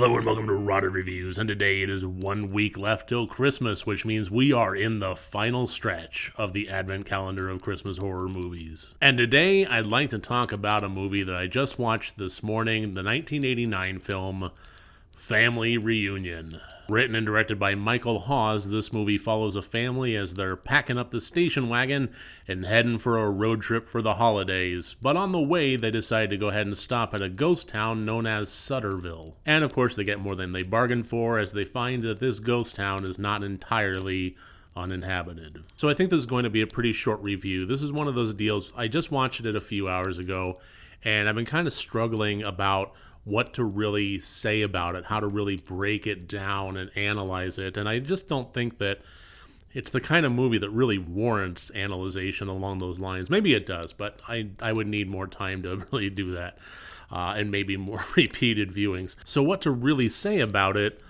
Hello and welcome to Rotter Reviews, and today it is 1 week left till Christmas, which means we are in the final stretch of the advent calendar of Christmas horror movies. And today I'd like to talk about a movie that I just watched this morning, the 1989 film Family Reunion. Written and directed by Michael Hawes, this movie follows a family as they're packing up the station wagon and heading for a road trip for the holidays. But on the way, they decide to go ahead and stop at a ghost town known as Sutterville. And of course, they get more than they bargained for as they find that this ghost town is not entirely uninhabited. So I think this is going to be a pretty short review. This is one of those deals, I just watched it a few hours ago, and I've been kind of struggling about what to really say about it, how to really break it down and analyze it. And I just don't think that it's the kind of movie that really warrants analyzation along those lines. Maybe it does, but I would need more time to really do that, and maybe more repeated viewings. So what to really say about it?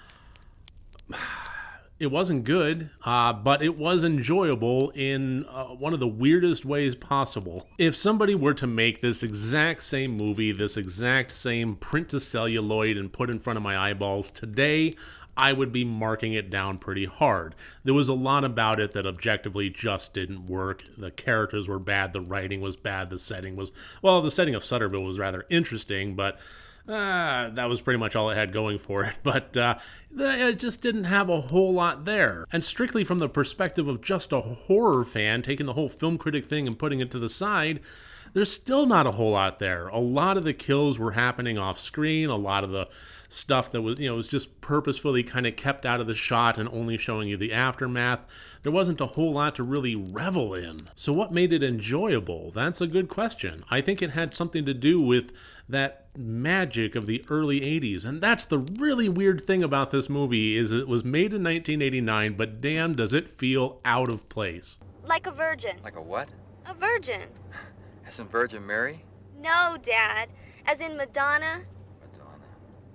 It wasn't good, but it was enjoyable in one of the weirdest ways possible. If somebody were to make this exact same movie, this exact same print to celluloid and put in front of my eyeballs today, I would be marking it down pretty hard. There was a lot about it that objectively just didn't work. The characters were bad, the writing was bad, the setting was... Well, the setting of Sutterville was rather interesting, but... that was pretty much all it had going for it, but it just didn't have a whole lot there. And strictly from the perspective of just a horror fan, taking the whole film critic thing and putting it to the side, there's still not a whole lot there. A lot of the kills were happening off screen, a lot of the stuff that was, was just purposefully kind of kept out of the shot and only showing you the aftermath. There wasn't a whole lot to really revel in. So what made it enjoyable? That's a good question. I think it had something to do with that magic of the early 80s. And that's the really weird thing about this movie, is it was made in 1989, but damn does it feel out of place. Like a virgin. Like a what? A virgin. As in Virgin Mary? No, Dad. As in Madonna. Madonna.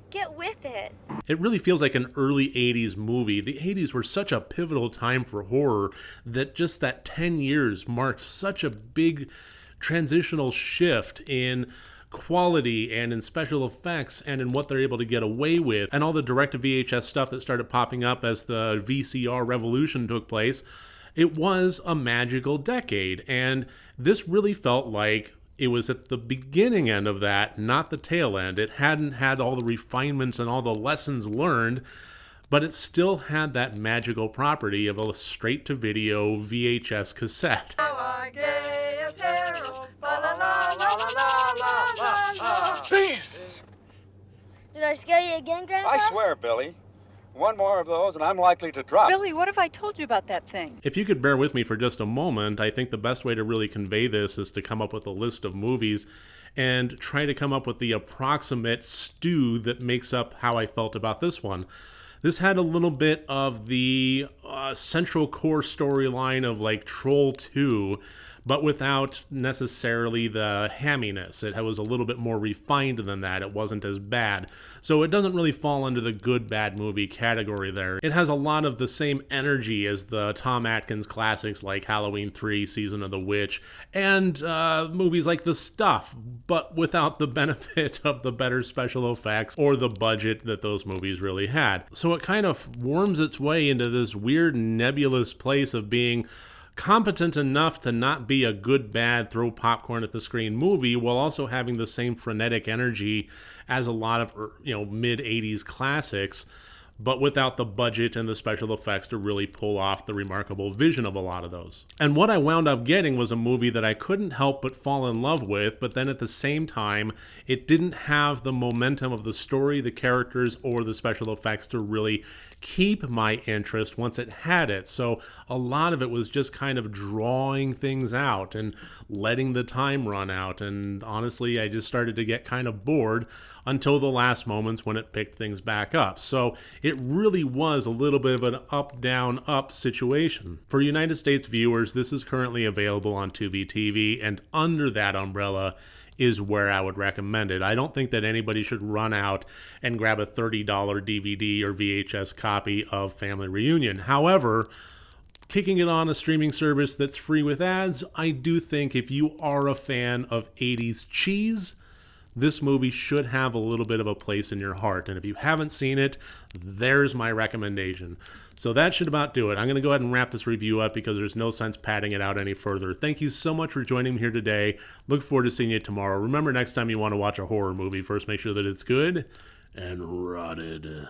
Get with it. It really feels like an early 80s movie. The 80s were such a pivotal time for horror that just that 10 years marked such a big transitional shift in quality and in special effects and in what they're able to get away with, and all the direct-to-VHS stuff that started popping up as the VCR revolution took place. It was a magical decade, and this really felt like it was at the beginning end of that, not the tail end. It hadn't had all the refinements and all the lessons learned, but it still had that magical property of a straight-to-video VHS cassette. Please! Did I scare you again, Grandpa? I swear, Billy. One more of those and I'm likely to drop. Billy, what have I told you about that thing? If you could bear with me for just a moment, I think the best way to really convey this is to come up with a list of movies and try to come up with the approximate stew that makes up how I felt about this one. This had a little bit of the central core storyline of like Troll 2, but without necessarily the hamminess. It was a little bit more refined than that. It wasn't as bad. So it doesn't really fall under the good, bad movie category there. It has a lot of the same energy as the Tom Atkins classics like Halloween 3, Season of the Witch, and movies like The Stuff, but without the benefit of the better special effects or the budget that those movies really had. So it kind of worms its way into this weird nebulous place of being competent enough to not be a good, bad, throw popcorn at the screen movie, while also having the same frenetic energy as a lot of, mid-80s classics, but without the budget and the special effects to really pull off the remarkable vision of a lot of those. And what I wound up getting was a movie that I couldn't help but fall in love with, but then at the same time, it didn't have the momentum of the story, the characters, or the special effects to really keep my interest once it had it. So a lot of it was just kind of drawing things out and letting the time run out. And honestly, I just started to get kind of bored until the last moments when it picked things back up. So it really was a little bit of an up, down, up situation. For United States viewers, this is currently available on Tubi TV, and under that umbrella is where I would recommend it. I don't think that anybody should run out and grab a $30 DVD or VHS copy of Family Reunion. However, kicking it on a streaming service that's free with ads, I do think if you are a fan of 80s cheese, this movie should have a little bit of a place in your heart. And if you haven't seen it, there's my recommendation. So that should about do it. I'm going to go ahead and wrap this review up because there's no sense padding it out any further. Thank you so much for joining me here today. Look forward to seeing you tomorrow. Remember, next time you want to watch a horror movie, first make sure that it's good and rotted.